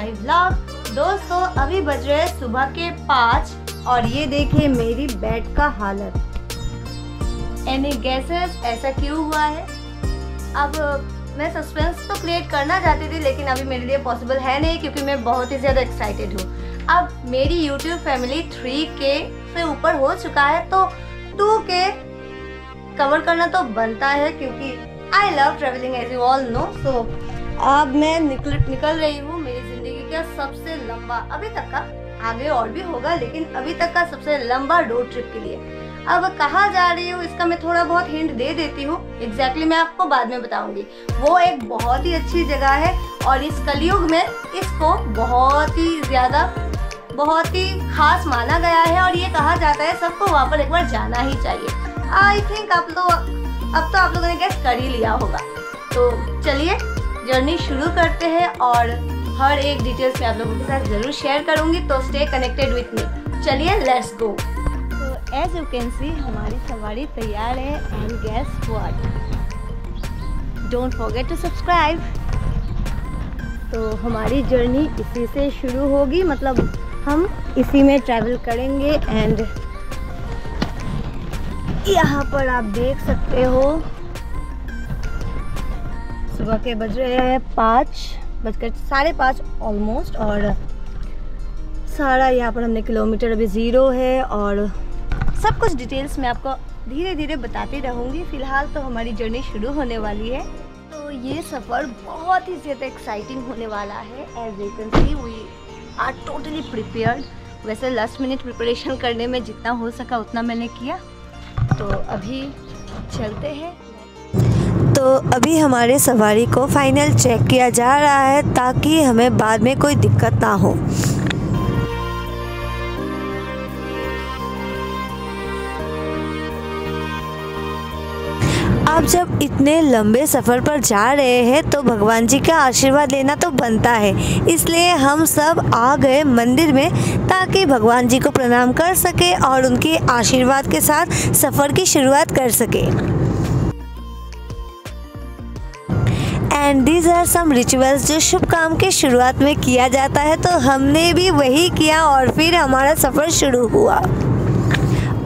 My vlog. दोस्तों अभी बज रहे हैं सुबह के 5 और ये देखिए मेरी बेड का हालत। एनी गेसेस ऐसा क्यों हुआ है? अब मैं सस्पेंस तो क्रिएट करना चाहती थी लेकिन अभी मेरे लिए पॉसिबल है नहीं क्योंकि मैं बहुत ही ज़्यादा एक्साइटेड हूँ। अब मेरी YouTube फैमिली 3K से ऊपर हो चुका है तो 2K कवर करना तो बनता है क्योंकि I love travelling as you all know. So अब मैं निकल रही हूँ मेरी ज़िंदगी का सबसे लंबा, अभी तक का, आगे और भी होगा लेकिन अभी तक का सबसे लंबा रोड ट्रिप के लिए। अब कहाँ जा रही हूँ इसका मैं थोड़ा बहुत हिंट दे देती हूँ। एग्जैक्टली मैं आपको बाद में बताऊंगी। वो एक बहुत ही अच्छी जगह है और इस कलयुग में इसको बहुत ही खास माना गया है और ये कहा जाता है सबको वहाँ पर एक बार जाना ही चाहिए। आई थिंक अब तो आप लोगों ने गेस कर ही लिया होगा। तो चलिए जर्नी शुरू करते हैं और हर एक डिटेल्स मैं आप लोगों के साथ ज़रूर शेयर करूँगी, तो स्टे कनेक्टेड विथ मी। चलिए लेट्स गो। तो एज यू कैन सी हमारी सवारी तैयार है and guess what, don't forget to subscribe. तो हमारी जर्नी इसी से शुरू होगी, मतलब हम इसी में ट्रैवल करेंगे। एंड यहाँ पर आप देख सकते हो सुबह के बज रहे हैं 5:05 ऑलमोस्ट और सारा यहाँ पर हमने किलोमीटर अभी 0 है और सब कुछ डिटेल्स मैं आपको धीरे धीरे बताती रहूँगी। फ़िलहाल तो हमारी जर्नी शुरू होने वाली है। तो ये सफ़र बहुत ही ज़्यादा एक्साइटिंग होने वाला है। As you can see we are totally prepared. वैसे लास्ट मिनट प्रिपरेशन करने में जितना हो सका उतना मैंने किया। तो अभी चलते हैं। तो अभी हमारे सवारी को फाइनल चेक किया जा रहा है ताकि हमें बाद में कोई दिक्कत ना हो। अब जब इतने लंबे सफ़र पर जा रहे हैं तो भगवान जी का आशीर्वाद लेना तो बनता है, इसलिए हम सब आ गए मंदिर में ताकि भगवान जी को प्रणाम कर सके और उनके आशीर्वाद के साथ सफ़र की शुरुआत कर सके। And these are some rituals जो शुभ काम के शुरुआत में किया जाता है, तो हमने भी वही किया और फिर हमारा सफ़र शुरू हुआ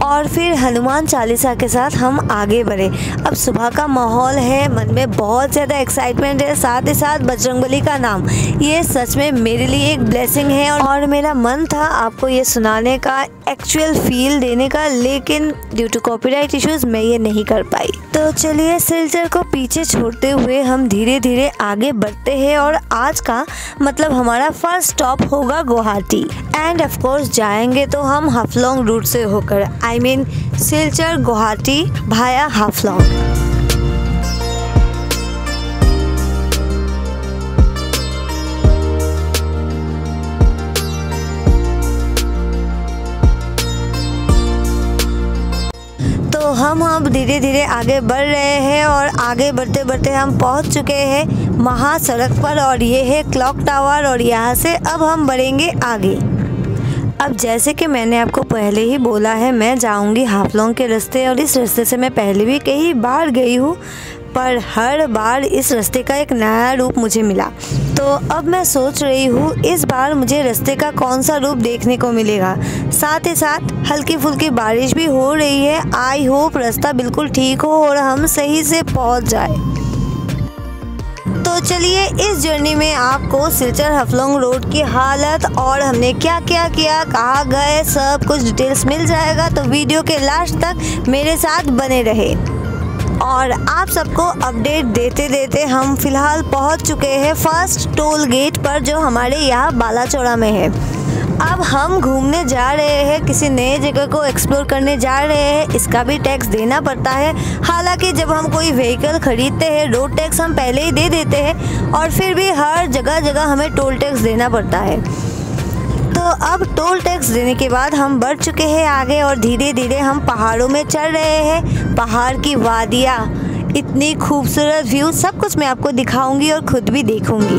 और फिर हनुमान चालीसा के साथ हम आगे बढ़े। अब सुबह का माहौल है, मन में बहुत ज़्यादा एक्साइटमेंट है, साथ ही साथ बजरंगबली का नाम ये सच में मेरे लिए एक ब्लेसिंग है और मेरा मन था आपको ये सुनाने का, एक्चुअल फील देने का, लेकिन ड्यू टू कॉपीराइट इश्यूज मैं ये नहीं कर पाई। तो चलिए सिलचर को पीछे छोड़ते हुए हम धीरे धीरे आगे बढ़ते हैं और आज का मतलब हमारा फर्स्ट स्टॉप होगा गुवाहाटी। एंड ऑफ कोर्स जाएंगे तो हम हाफलोंग रूट से होकर, आई मीन सिलचर गुवाहाटी भाया हाफलोंग। तो हम अब धीरे धीरे आगे बढ़ रहे हैं और आगे बढ़ते बढ़ते हम पहुंच चुके हैं महासड़क पर और ये है क्लॉक टावर और यहाँ से अब हम बढ़ेंगे आगे। अब जैसे कि मैंने आपको पहले ही बोला है मैं जाऊंगी हाफलोंग के रास्ते और इस रास्ते से मैं पहले भी कई बार गई हूँ पर हर बार इस रास्ते का एक नया रूप मुझे मिला। तो अब मैं सोच रही हूँ इस बार मुझे रास्ते का कौन सा रूप देखने को मिलेगा। साथ ही साथ हल्की फुल्की बारिश भी हो रही है। आई होप रास्ता बिल्कुल ठीक हो और हम सही से पहुँच जाए। तो चलिए इस जर्नी में आपको सिलचर हाफलोंग रोड की हालत और हमने क्या क्या किया, कहाँ गए, सब कुछ डिटेल्स मिल जाएगा। तो वीडियो के लास्ट तक मेरे साथ बने रहे और आप सबको अपडेट देते देते हम फ़िलहाल पहुंच चुके हैं फर्स्ट टोल गेट पर जो हमारे यहाँ बालाचौड़ा में है। अब हम घूमने जा रहे हैं, किसी नए जगह को एक्सप्लोर करने जा रहे हैं, इसका भी टैक्स देना पड़ता है। हालांकि जब हम कोई व्हीकल खरीदते हैं रोड टैक्स हम पहले ही दे देते हैं और फिर भी हर जगह हमें टोल टैक्स देना पड़ता है। तो अब टोल टैक्स देने के बाद हम बढ़ चुके हैं आगे और धीरे धीरे हम पहाड़ों में चढ़ रहे हैं। पहाड़ की वादियाँ, इतनी खूबसूरत व्यू, सब कुछ मैं आपको दिखाऊंगी और खुद भी देखूंगी।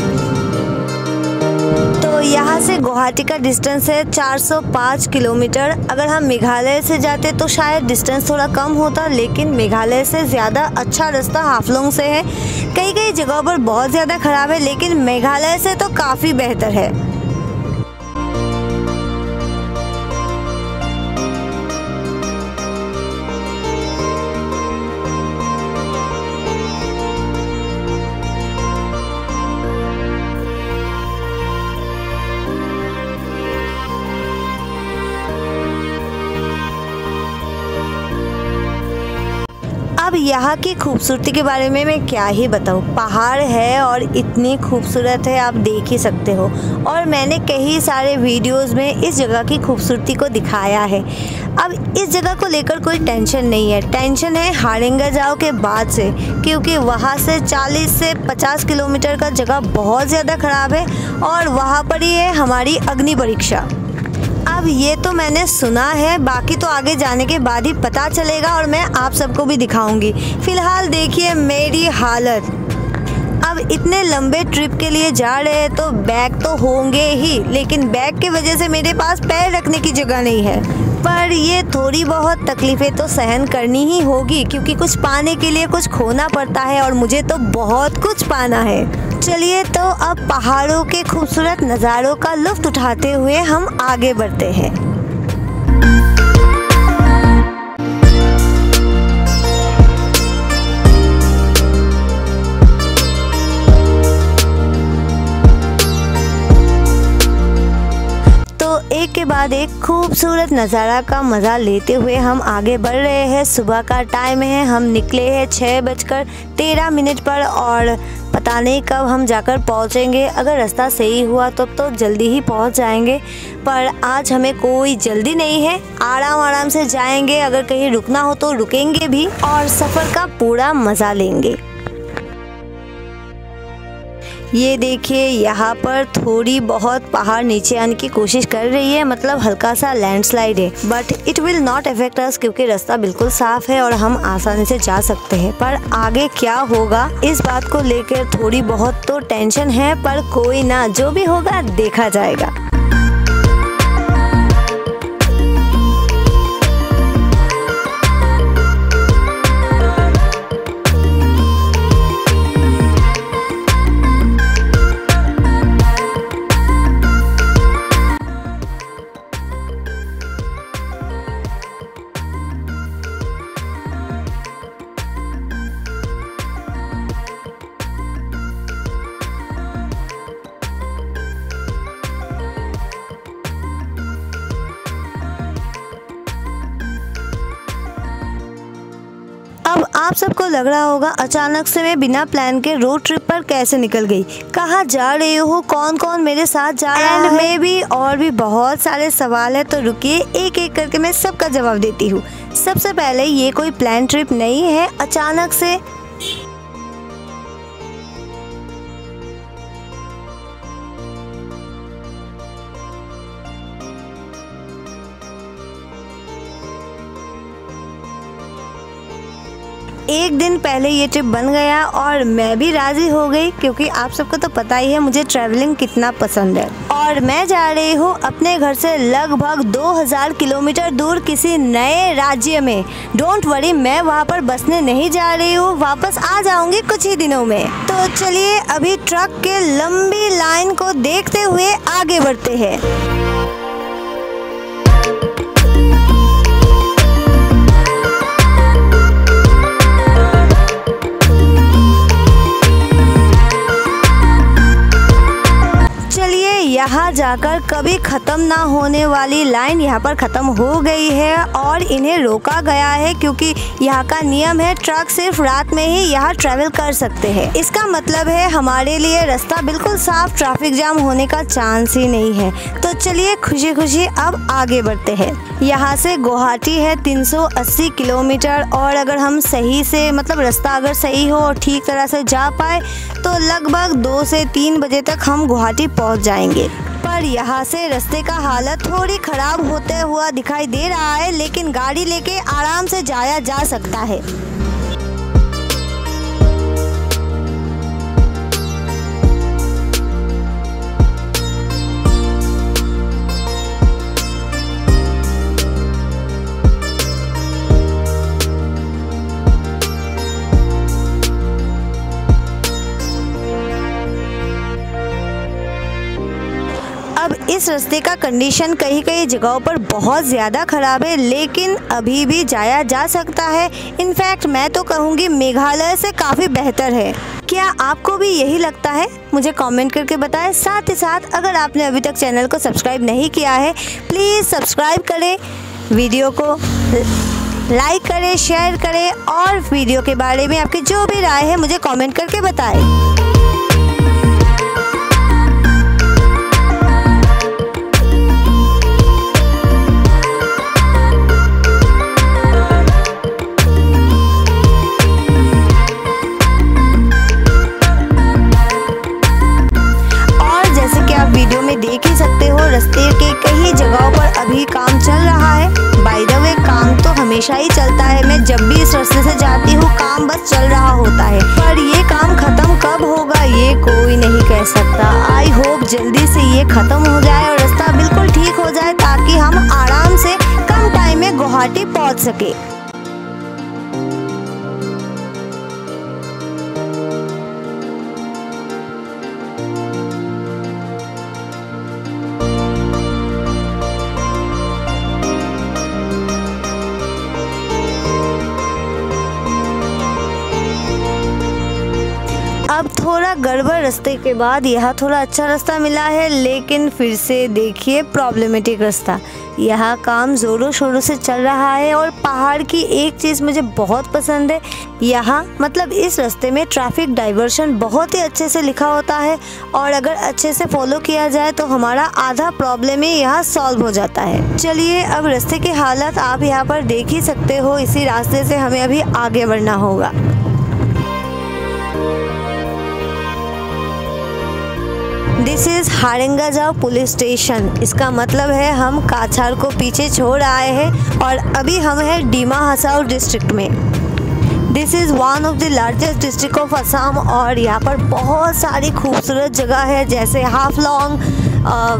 तो यहाँ से गुवाहाटी का डिस्टेंस है 405 किलोमीटर। अगर हम मेघालय से जाते तो शायद डिस्टेंस थोड़ा कम होता, लेकिन मेघालय से ज़्यादा अच्छा रास्ता हाफलोंग से है कई कई जगहों पर बहुत ज़्यादा ख़राब है, लेकिन मेघालय से तो काफ़ी बेहतर है। अब यहाँ की खूबसूरती के बारे में मैं क्या ही बताऊँ। पहाड़ है और इतनी खूबसूरत है, आप देख ही सकते हो। और मैंने कई सारे वीडियोस में इस जगह की खूबसूरती को दिखाया है। अब इस जगह को लेकर कोई टेंशन नहीं है। टेंशन है हाड़ेंगा जाओ के बाद से, क्योंकि वहाँ से 40 से 50 किलोमीटर का जगह बहुत ज़्यादा ख़राब है और वहाँ पर ही है हमारी अग्नि परीक्षा। अब ये तो मैंने सुना है, बाकी तो आगे जाने के बाद ही पता चलेगा और मैं आप सबको भी दिखाऊंगी। फ़िलहाल देखिए मेरी हालत। अब इतने लंबे ट्रिप के लिए जा रहे हैं तो बैग तो होंगे ही, लेकिन बैग की वजह से मेरे पास पैर रखने की जगह नहीं है। पर ये थोड़ी बहुत तकलीफ़ें तो सहन करनी ही होगी, क्योंकि कुछ पाने के लिए कुछ खोना पड़ता है और मुझे तो बहुत कुछ पाना है। चलिए तो अब पहाड़ों के खूबसूरत नज़ारों का लुत्फ़ उठाते हुए हम आगे बढ़ते हैं। एक के बाद एक खूबसूरत नज़ारा का मज़ा लेते हुए हम आगे बढ़ रहे हैं। सुबह का टाइम है, हम निकले हैं 6:13 पर और पता नहीं कब हम जाकर पहुंचेंगे। अगर रास्ता सही हुआ तो जल्दी ही पहुंच जाएंगे, पर आज हमें कोई जल्दी नहीं है। आराम आराम से जाएंगे, अगर कहीं रुकना हो तो रुकेंगे भी और सफ़र का पूरा मज़ा लेंगे। ये देखिए यहाँ पर थोड़ी बहुत पहाड़ नीचे आने की कोशिश कर रही है, मतलब हल्का सा लैंडस्लाइड है, but it will not affect us क्योंकि रास्ता बिल्कुल साफ है और हम आसानी से जा सकते हैं। पर आगे क्या होगा इस बात को लेकर थोड़ी बहुत तो टेंशन है, पर कोई ना, जो भी होगा देखा जाएगा। अब आप सबको लग रहा होगा अचानक से मैं बिना प्लान के रोड ट्रिप पर कैसे निकल गई, कहाँ जा रही हो, कौन कौन मेरे साथ जा रहा है, मैं भी और भी बहुत सारे सवाल है। तो रुकिए एक एक करके मैं सबका जवाब देती हूँ। सबसे पहले ये कोई प्लान ट्रिप नहीं है, अचानक से एक दिन पहले ये ट्रिप बन गया और मैं भी राज़ी हो गई, क्योंकि आप सबको तो पता ही है मुझे ट्रैवलिंग कितना पसंद है। और मैं जा रही हूँ अपने घर से लगभग 2000 किलोमीटर दूर किसी नए राज्य में। डोंट वरी, मैं वहाँ पर बसने नहीं जा रही हूँ, वापस आ जाऊँगी कुछ ही दिनों में। तो चलिए अभी ट्रक के लंबी लाइन को देखते हुए आगे बढ़ते हैं। यहाँ जाकर कभी ख़त्म ना होने वाली लाइन यहाँ पर ख़त्म हो गई है और इन्हें रोका गया है, क्योंकि यहाँ का नियम है ट्रक सिर्फ रात में ही यहाँ ट्रैवल कर सकते हैं। इसका मतलब है हमारे लिए रास्ता बिल्कुल साफ, ट्रैफिक जाम होने का चांस ही नहीं है। तो चलिए खुशी खुशी अब आगे बढ़ते हैं। यहाँ से गुवाहाटी है 380 किलोमीटर और अगर हम सही से मतलब रास्ता अगर सही हो और ठीक तरह से जा पाए तो लगभग 2 से 3 बजे तक हम गुवाहाटी पहुँच जाएंगे। पर यहाँ से रास्ते का हालत थोड़ी ख़राब होते हुआ दिखाई दे रहा है, लेकिन गाड़ी लेके आराम से जाया जा सकता है। इस रास्ते का कंडीशन कई कई जगहों पर बहुत ज़्यादा ख़राब है, लेकिन अभी भी जाया जा सकता है। इनफैक्ट मैं तो कहूँगी मेघालय से काफ़ी बेहतर है। क्या आपको भी यही लगता है? मुझे कमेंट करके बताएं। साथ ही साथ अगर आपने अभी तक चैनल को सब्सक्राइब नहीं किया है, प्लीज़ सब्सक्राइब करें, वीडियो को लाइक करें, शेयर करें और वीडियो के बारे में आपकी जो भी राय है मुझे कमेंट करके बताएं। वीडियो में देख ही सकते हो रास्ते के कई जगहों पर अभी काम चल रहा है। बाय द वे काम तो हमेशा ही चलता है, मैं जब भी इस रास्ते से जाती हूँ काम बस चल रहा होता है, पर ये काम खत्म कब होगा ये कोई नहीं कह सकता। आई होप जल्दी से ये खत्म हो जाए और रास्ता बिल्कुल ठीक हो जाए ताकि हम आराम से कम टाइम में गुवाहाटी पहुँच सके। अब थोड़ा गड़बड़ रास्ते के बाद यहाँ थोड़ा अच्छा रास्ता मिला है, लेकिन फिर से देखिए प्रॉब्लमेटिक रास्ता। यहाँ काम ज़ोरों शोरों से चल रहा है और पहाड़ की एक चीज़ मुझे बहुत पसंद है, यहाँ मतलब इस रास्ते में ट्रैफिक डाइवर्शन बहुत ही अच्छे से लिखा होता है और अगर अच्छे से फॉलो किया जाए तो हमारा आधा प्रॉब्लम ही यहाँ सॉल्व हो जाता है। चलिए अब रास्ते की हालत आप यहाँ पर देख ही सकते हो। इसी रास्ते से हमें अभी आगे बढ़ना होगा। दिस इज़ हारेंगाजाव पुलिस स्टेशन। इसका मतलब है हम काछार को पीछे छोड़ आए हैं और अभी हम हैं डिमा हसाओ डिस्ट्रिक्ट में। This is one of the largest district of Assam और यहाँ पर बहुत सारी खूबसूरत जगह है जैसे हाफलॉन्ग,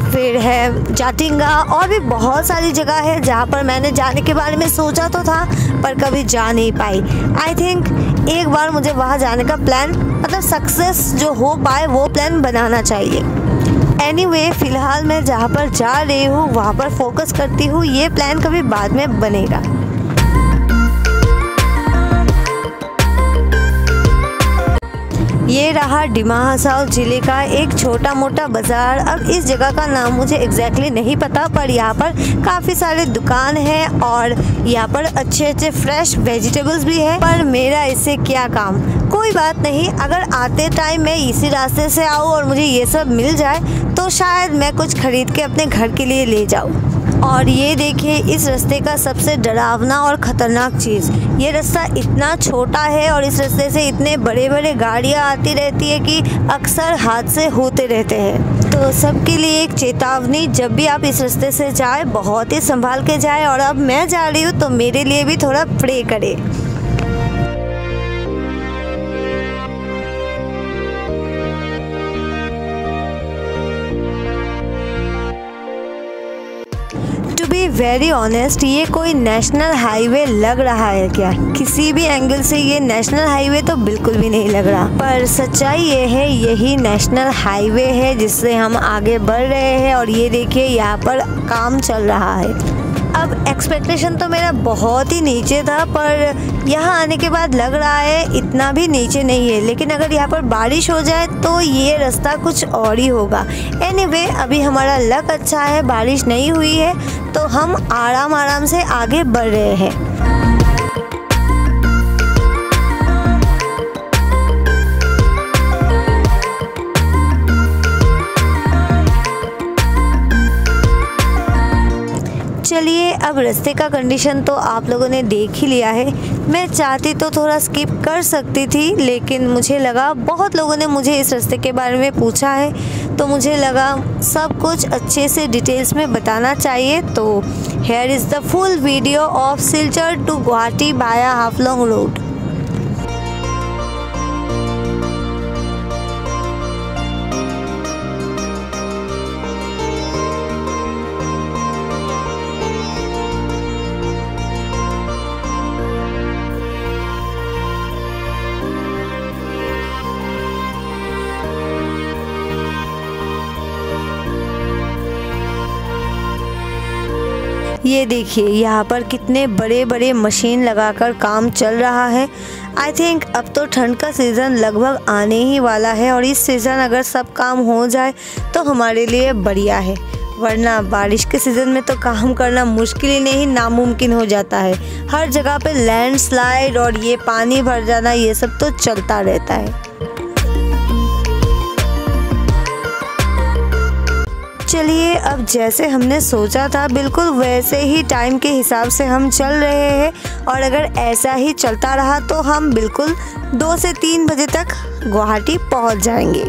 फिर है जाटिंगा और भी बहुत सारी जगह है जहाँ पर मैंने जाने के बारे में सोचा तो था पर कभी जा नहीं पाई। आई थिंक एक बार मुझे वहाँ जाने का प्लान मतलब सक्सेस जो हो पाए वो प्लान बनाना चाहिए। एनीवे, फ़िलहाल मैं जहाँ पर जा रही हूँ वहाँ पर फोकस करती हूँ, ये प्लान कभी बाद में बनेगा। ये रहा डिमा हसाओ ज़िले का एक छोटा मोटा बाज़ार। अब इस जगह का नाम मुझे एग्जैक्टली नहीं पता, पर यहाँ पर काफ़ी सारे दुकान हैं और यहाँ पर अच्छे अच्छे फ्रेश वेजिटेबल्स भी है, पर मेरा इससे क्या काम। कोई बात नहीं, अगर आते टाइम मैं इसी रास्ते से आऊँ और मुझे ये सब मिल जाए तो शायद मैं कुछ खरीद के अपने घर के लिए ले जाऊँ। और ये देखिए इस रास्ते का सबसे डरावना और ख़तरनाक चीज़, ये रास्ता इतना छोटा है और इस रास्ते से इतने बड़े बड़े गाड़ियाँ आती रहती है कि अक्सर हादसे होते रहते हैं। तो सबके लिए एक चेतावनी, जब भी आप इस रास्ते से जाए बहुत ही संभाल के जाए। और अब मैं जा रही हूँ तो मेरे लिए भी थोड़ा प्रे करें। टू बी वेरी ऑनेस्ट, ये कोई नेशनल हाईवे लग रहा है क्या? किसी भी एंगल से ये नेशनल हाईवे तो बिल्कुल भी नहीं लग रहा, पर सच्चाई ये है यही नेशनल हाईवे है जिससे हम आगे बढ़ रहे हैं। और ये देखिए यहाँ पर काम चल रहा है। अब एक्सपेक्टेशन तो मेरा बहुत ही नीचे था, पर यहाँ आने के बाद लग रहा है इतना भी नीचे नहीं है। लेकिन अगर यहाँ पर बारिश हो जाए तो ये रास्ता कुछ और ही होगा। एनीवे, अभी हमारा लक अच्छा है, बारिश नहीं हुई है तो हम आराम आराम से आगे बढ़ रहे हैं। चलिए अब रास्ते का कंडीशन तो आप लोगों ने देख ही लिया है। मैं चाहती तो थोड़ा स्किप कर सकती थी, लेकिन मुझे लगा बहुत लोगों ने मुझे इस रास्ते के बारे में पूछा है तो मुझे लगा सब कुछ अच्छे से डिटेल्स में बताना चाहिए। तो here is the full video of Silchar to Guwahati via Haflong road. ये देखिए यहाँ पर कितने बड़े बड़े मशीन लगाकर काम चल रहा है। आई थिंक अब तो ठंड का सीज़न लगभग आने ही वाला है और इस सीज़न अगर सब काम हो जाए तो हमारे लिए बढ़िया है, वरना बारिश के सीज़न में तो काम करना मुश्किल ही नहीं नामुमकिन हो जाता है। हर जगह पे लैंडस्लाइड और ये पानी भर जाना ये सब तो चलता रहता है। चलिए अब जैसे हमने सोचा था बिल्कुल वैसे ही टाइम के हिसाब से हम चल रहे हैं और अगर ऐसा ही चलता रहा तो हम बिल्कुल 2 से 3 बजे तक गुवाहाटी पहुंच जाएंगे।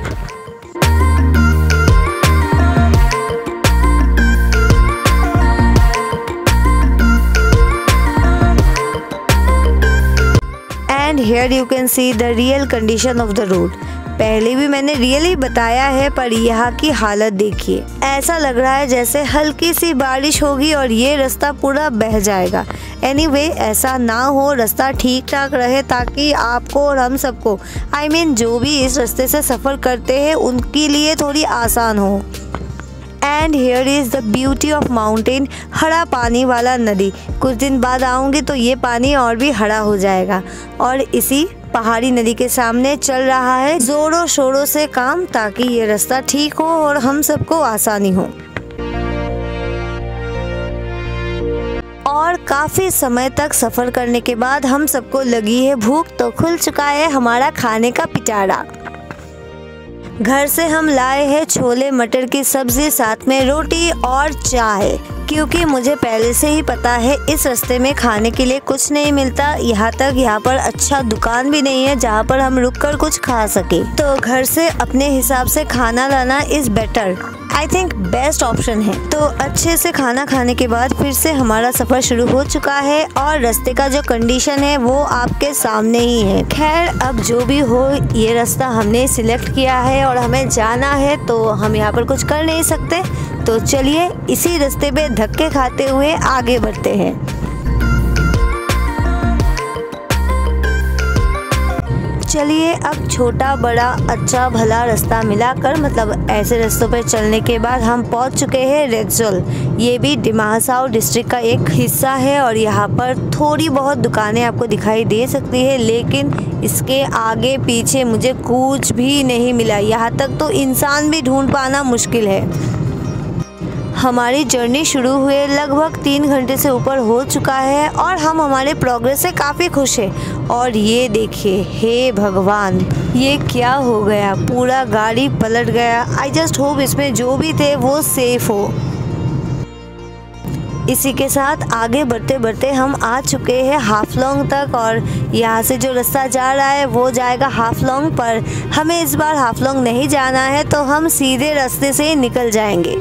And here you can see the real condition of the road. पहले भी मैंने रियली बताया है, पर यहाँ की हालत देखिए, ऐसा लग रहा है जैसे हल्की सी बारिश होगी और ये रास्ता पूरा बह जाएगा। एनीवे, ऐसा ना हो, रास्ता ठीक ठाक रहे ताकि आपको और हम सबको आई मीन जो भी इस रास्ते से सफ़र करते हैं उनके लिए थोड़ी आसान हो। And here is the beauty of mountain, हरा पानी वाला नदी। कुछ दिन बाद आऊँगी तो ये पानी और भी हरा हो जाएगा और इसी पहाड़ी नदी के सामने चल रहा है जोरों शोरों से काम ताकि ये रास्ता ठीक हो और हम सबको आसानी हो। और काफ़ी समय तक सफ़र करने के बाद हम सबको लगी है भूख, तो खुल चुका है हमारा खाने का पिटारा। घर से हम लाए हैं छोले मटर की सब्जी, साथ में रोटी और चाय, क्योंकि मुझे पहले से ही पता है इस रास्ते में खाने के लिए कुछ नहीं मिलता। यहाँ पर अच्छा दुकान भी नहीं है जहाँ पर हम रुककर कुछ खा सके, तो घर से अपने हिसाब से खाना लाना is better, I think best option है। तो अच्छे से खाना खाने के बाद फिर से हमारा सफ़र शुरू हो चुका है और रास्ते का जो कंडीशन है वो आपके सामने ही है। खैर अब जो भी हो, ये रास्ता हमने सिलेक्ट किया है और हमें जाना है, तो हम यहाँ पर कुछ कर नहीं सकते। तो चलिए इसी रास्ते पे धक्के खाते हुए आगे बढ़ते हैं। चलिए अब छोटा बड़ा अच्छा भला रास्ता मिलाकर, मतलब ऐसे रास्तों पर चलने के बाद हम पहुंच चुके हैं रेक्सोल। ये भी दिमा हसाओ डिस्ट्रिक्ट का एक हिस्सा है और यहाँ पर थोड़ी बहुत दुकानें आपको दिखाई दे सकती है, लेकिन इसके आगे पीछे मुझे कुछ भी नहीं मिला। यहाँ तक तो इंसान भी ढूंढ पाना मुश्किल है। हमारी जर्नी शुरू हुए लगभग 3 घंटे से ऊपर हो चुका है और हम हमारे प्रोग्रेस से काफ़ी खुश हैं। और ये देखिए, हे भगवान, ये क्या हो गया, पूरा गाड़ी पलट गया। आई जस्ट होप इसमें जो भी थे वो सेफ हो। इसी के साथ आगे बढ़ते बढ़ते हम आ चुके हैं हाफलोंग तक और यहाँ से जो रास्ता जा रहा है वो जाएगा हाफलोंग, पर हमें इस बार हाफलोंग नहीं जाना है, तो हम सीधे रास्ते से ही निकल जाएंगे।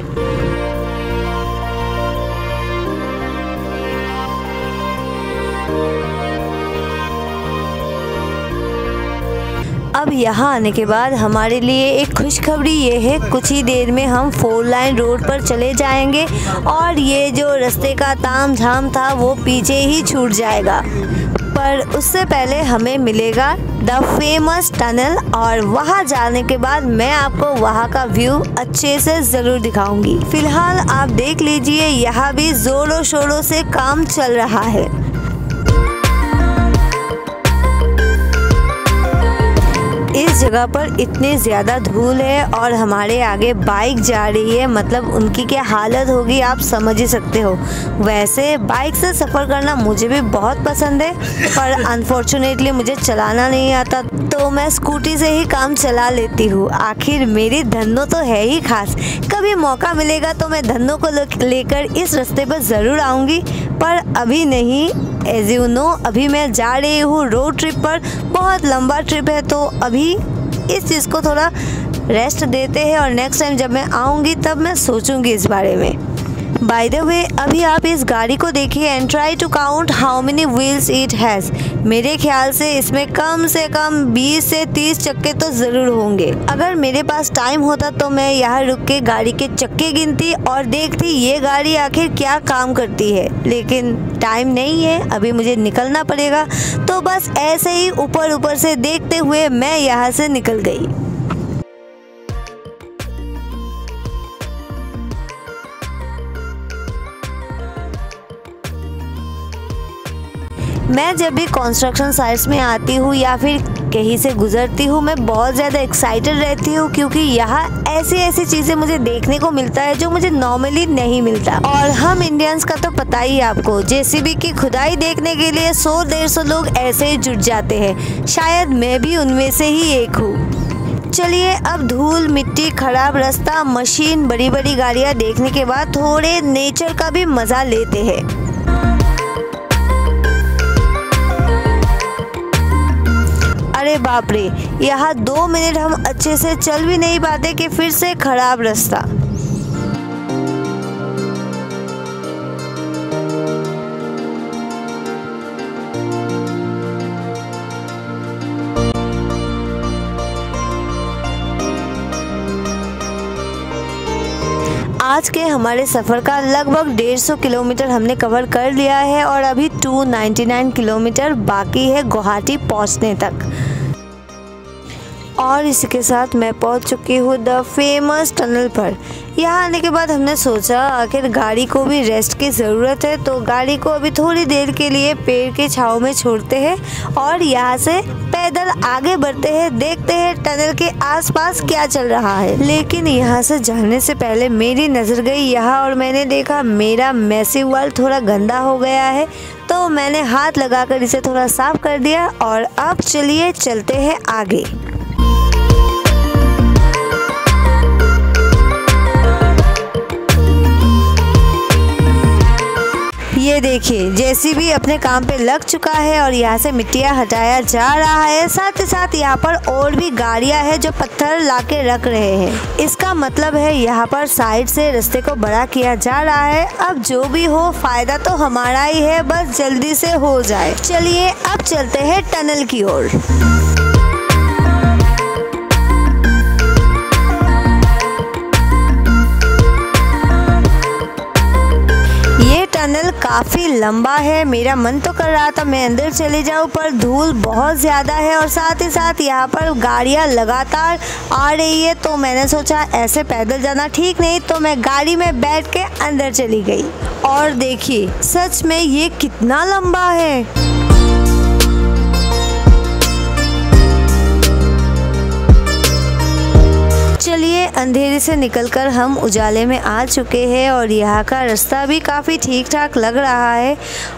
अब यहाँ आने के बाद हमारे लिए एक खुशखबरी ये है, कुछ ही देर में हम 4 लाइन रोड पर चले जाएंगे और ये जो रास्ते का ताम झाम था वो पीछे ही छूट जाएगा। पर उससे पहले हमें मिलेगा द फेमस टनल और वहाँ जाने के बाद मैं आपको वहाँ का व्यू अच्छे से ज़रूर दिखाऊंगी। फिलहाल आप देख लीजिए, यहाँ भी ज़ोरों शोरों से काम चल रहा है। इस जगह पर इतनी ज़्यादा धूल है और हमारे आगे बाइक जा रही है, मतलब उनकी क्या हालत होगी आप समझ ही सकते हो। वैसे बाइक से सफ़र करना मुझे भी बहुत पसंद है, पर अनफॉर्चुनेटली मुझे चलाना नहीं आता, तो मैं स्कूटी से ही काम चला लेती हूँ। आखिर मेरी धन्नो तो है ही खास, कभी मौका मिलेगा तो मैं धन्नो को लेकर इस रास्ते पर ज़रूर आऊँगी, पर अभी नहीं। एज यू नो, अभी मैं जा रही हूँ रोड ट्रिप पर, बहुत लंबा ट्रिप है, तो अभी इस चीज़ को थोड़ा रेस्ट देते हैं और नेक्स्ट टाइम जब मैं आऊँगी तब मैं सोचूंगी इस बारे में। बाय द वे, अभी आप इस गाड़ी को देखिए and try to count how many wheels it has. मेरे ख्याल से इसमें कम से कम 20 से 30 चक्के तो ज़रूर होंगे। अगर मेरे पास टाइम होता तो मैं यहाँ रुक के गाड़ी के चक्के गिनती और देखती ये गाड़ी आखिर क्या काम करती है, लेकिन टाइम नहीं है, अभी मुझे निकलना पड़ेगा। तो बस ऐसे ही ऊपर ऊपर से देखते हुए मैं यहाँ से निकल गई। मैं जब भी कंस्ट्रक्शन साइट्स में आती हूँ या फिर कहीं से गुजरती हूँ, मैं बहुत ज़्यादा एक्साइटेड रहती हूँ क्योंकि यहाँ ऐसी चीज़ें मुझे देखने को मिलता है जो मुझे नॉर्मली नहीं मिलता। और हम इंडियंस का तो पता ही आपको, जेसीबी की खुदाई देखने के लिए 100-150 लोग ऐसे ही जुट जाते हैं। शायद मैं भी उनमें से ही एक हूँ। चलिए अब धूल, मिट्टी, खराब रास्ता, मशीन, बड़ी बड़ी गाड़ियाँ देखने के बाद थोड़े नेचर का भी मज़ा लेते हैं। अरे बाप रे, यहाँ 2 मिनट हम अच्छे से चल भी नहीं पाते कि फिर से खराब रास्ता। आज के हमारे सफ़र का लगभग 150 किलोमीटर हमने कवर कर लिया है और अभी 299 किलोमीटर बाकी है गुवाहाटी पहुंचने तक। और इसी के साथ मैं पहुंच चुकी हूँ द फेमस टनल पर। यहाँ आने के बाद हमने सोचा आखिर गाड़ी को भी रेस्ट की ज़रूरत है, तो गाड़ी को अभी थोड़ी देर के लिए पेड़ के छाँव में छोड़ते हैं और यहाँ से पैदल आगे बढ़ते हैं। देखते हैं टनल के आसपास क्या चल रहा है। लेकिन यहाँ से जाने से पहले मेरी नज़र गई यहाँ और मैंने देखा मेरा मैसी वाल थोड़ा गंदा हो गया है, तो मैंने हाथ लगाकर इसे थोड़ा साफ कर दिया। और अब चलिए चलते हैं आगे। ये देखिए जेसीबी अपने काम पे लग चुका है और यहाँ से मिट्टियाँ हटाया जा रहा है। साथ ही साथ यहाँ पर और भी गाड़ियाँ हैं जो पत्थर लाके रख रहे हैं। इसका मतलब है यहाँ पर साइड से रास्ते को बड़ा किया जा रहा है। अब जो भी हो फायदा तो हमारा ही है, बस जल्दी से हो जाए। चलिए अब चलते हैं टनल की ओर। टनल काफ़ी लंबा है। मेरा मन तो कर रहा था मैं अंदर चले जाऊं, पर धूल बहुत ज़्यादा है और साथ ही साथ यहाँ पर गाड़ियाँ लगातार आ रही है, तो मैंने सोचा ऐसे पैदल जाना ठीक नहीं, तो मैं गाड़ी में बैठ के अंदर चली गई। और देखिए सच में ये कितना लंबा है। चलिए अंधेरे से निकलकर हम उजाले में आ चुके हैं और यहाँ का रास्ता भी काफ़ी ठीक ठाक लग रहा है।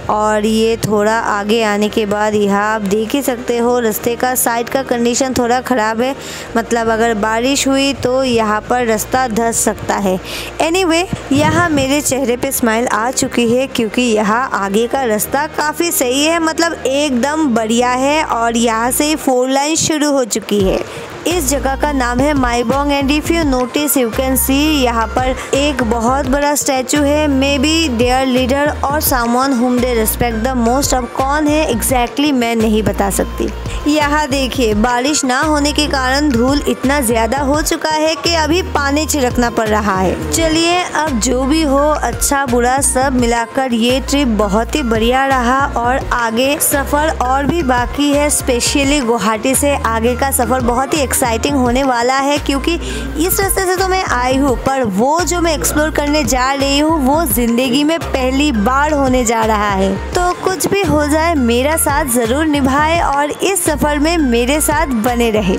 और ये थोड़ा आगे आने के बाद यहाँ आप देख ही सकते हो रास्ते का साइड का कंडीशन थोड़ा ख़राब है, मतलब अगर बारिश हुई तो यहाँ पर रास्ता धंस सकता है। एनीवे यहाँ मेरे चेहरे पे स्माइल आ चुकी है क्योंकि यहाँ आगे का रास्ता काफ़ी सही है, मतलब एकदम बढ़िया है। और यहाँ से 4 लाइन शुरू हो चुकी है। इस जगह का नाम है Maibang and if you notice you can see यहाँ पर एक बहुत बड़ा स्टैचू है, मे बी देयर लीडर और someone whom they respect the most. अब कौन है एग्जैक्टली मैं नहीं बता सकती। यहाँ देखिए बारिश ना होने के कारण धूल इतना ज़्यादा हो चुका है कि अभी पानी छिड़कना पड़ रहा है। चलिए अब जो भी हो अच्छा बुरा सब मिलाकर ये ट्रिप बहुत ही बढ़िया रहा और आगे सफ़र और भी बाकी है। स्पेशली गुवाहाटी से आगे का सफ़र बहुत ही एक्साइटिंग होने वाला है क्योंकि इस रास्ते से तो मैं आई हूँ, पर वो जो मैं एक्सप्लोर करने जा रही हूँ वो ज़िंदगी में पहली बार होने जा रहा है। तो कुछ भी हो जाए मेरा साथ ज़रूर निभाए और इस सफ़र में मेरे साथ बने रहे।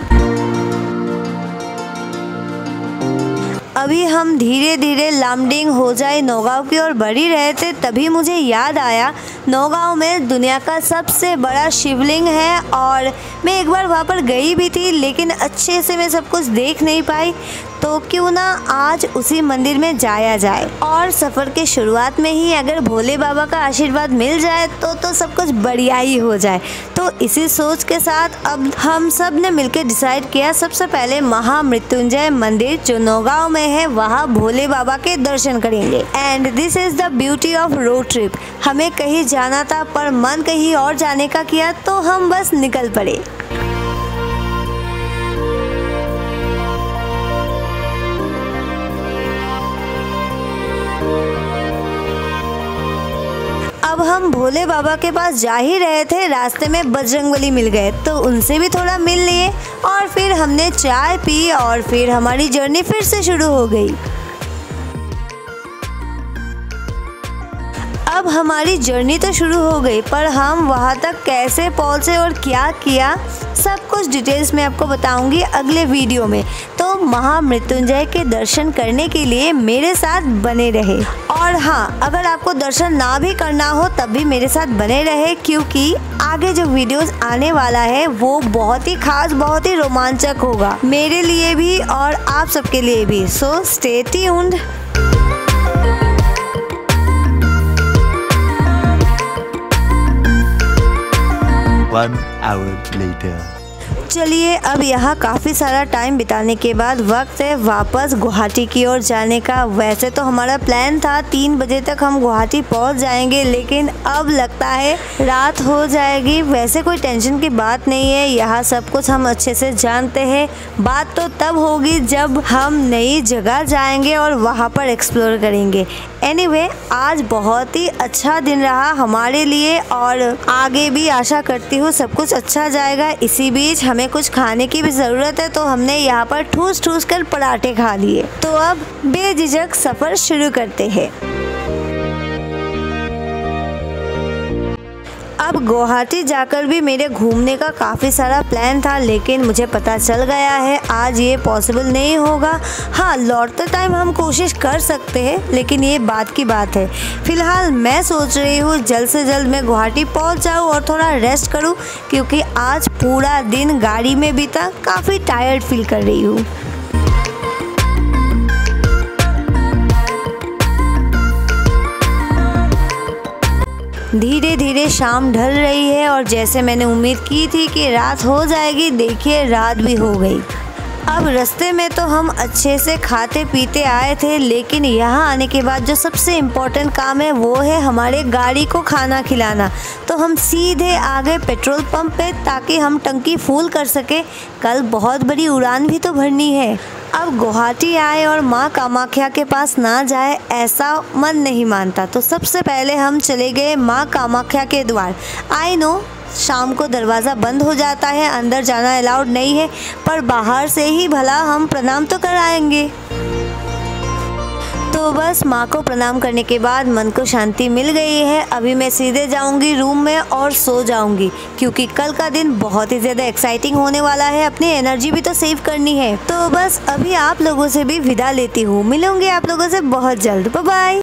अभी हम धीरे धीरे लामडिंग हो जाए नौगांव की ओर बढ़ ही रहे थे, तभी मुझे याद आया नौगांव में दुनिया का सबसे बड़ा शिवलिंग है और मैं एक बार वहाँ पर गई भी थी, लेकिन अच्छे से मैं सब कुछ देख नहीं पाई। तो क्यों ना आज उसी मंदिर में जाया जाए और सफ़र के शुरुआत में ही अगर भोले बाबा का आशीर्वाद मिल जाए तो सब कुछ बढ़िया ही हो जाए। तो इसी सोच के साथ अब हम सब ने मिलकर डिसाइड किया सबसे पहले महामृत्युंजय मंदिर जो नौगांव में है वहाँ भोले बाबा के दर्शन करेंगे। And this is the beauty of road trip. हमें कहीं जाना था पर मन कहीं और जाने का किया, तो हम बस निकल पड़े। अब हम भोले बाबा के पास जा ही रहे थे, रास्ते में बजरंगबली मिल गए तो उनसे भी थोड़ा मिल लिए और फिर हमने चाय पी और फिर हमारी जर्नी फिर से शुरू हो गई। अब अब हमारी जर्नी तो शुरू हो गई, पर हम वहाँ तक कैसे पहुँचे और क्या किया सब कुछ डिटेल्स में आपको बताऊंगी अगले वीडियो में। तो महामृत्युंजय के दर्शन करने के लिए मेरे साथ बने रहे। और हाँ, अगर आपको दर्शन ना भी करना हो तब भी मेरे साथ बने रहे, क्योंकि आगे जो वीडियोस आने वाला है वो बहुत ही खास, बहुत ही रोमांचक होगा मेरे लिए भी और आप सबके लिए भी। So stay tuned. 1 hour later. चलिए, अब यहाँ काफ़ी सारा टाइम बिताने के बाद वक्त है वापस गुवाहाटी की ओर जाने का। वैसे तो हमारा प्लान था 3 बजे तक हम गुवाहाटी पहुँच जाएंगे, लेकिन अब लगता है रात हो जाएगी। वैसे कोई टेंशन की बात नहीं है, यहाँ सब कुछ हम अच्छे से जानते हैं। बात तो तब होगी जब हम नई जगह जाएंगे और वहाँ पर एक्सप्लोर करेंगे। एनीवे, आज बहुत ही अच्छा दिन रहा हमारे लिए और आगे भी आशा करती हूँ सब कुछ अच्छा जाएगा। इसी बीच हमें कुछ खाने की भी ज़रूरत है, तो हमने यहाँ पर ठूस कर पराठे खा लिए। तो अब बेझिझक सफ़र शुरू करते हैं। अब गुवाहाटी जाकर भी मेरे घूमने का काफ़ी सारा प्लान था, लेकिन मुझे पता चल गया है आज ये पॉसिबल नहीं होगा। हाँ, लौटते टाइम हम कोशिश कर सकते हैं, लेकिन ये बात की बात है। फ़िलहाल मैं सोच रही हूँ जल्द से जल्द मैं गुवाहाटी पहुँच जाऊँ और थोड़ा रेस्ट करूँ, क्योंकि आज पूरा दिन गाड़ी में बीता, काफ़ी टायर्ड फील कर रही हूँ। धीरे धीरे शाम ढल रही है और जैसे मैंने उम्मीद की थी कि रात हो जाएगी, देखिए रात भी हो गई। अब रास्ते में तो हम अच्छे से खाते पीते आए थे, लेकिन यहाँ आने के बाद जो सबसे इम्पोर्टेंट काम है वो है हमारे गाड़ी को खाना खिलाना। तो हम सीधे आ गए पेट्रोल पंप पे ताकि हम टंकी फुल कर सके। कल बहुत बड़ी उड़ान भी तो भरनी है। अब गुवाहाटी आए और माँ कामाख्या के पास ना जाए ऐसा मन नहीं मानता, तो सबसे पहले हम चले गए माँ कामाख्या के द्वार। आई नो शाम को दरवाज़ा बंद हो जाता है, अंदर जाना अलाउड नहीं है, पर बाहर से ही भला हम प्रणाम तो कर आएंगे। तो बस माँ को प्रणाम करने के बाद मन को शांति मिल गई है। अभी मैं सीधे जाऊंगी रूम में और सो जाऊंगी, क्योंकि कल का दिन बहुत ही ज़्यादा एक्साइटिंग होने वाला है। अपनी एनर्जी भी तो सेव करनी है। तो बस अभी आप लोगों से भी विदा लेती हूँ। मिलूंगी आप लोगों से बहुत जल्द। Bye bye.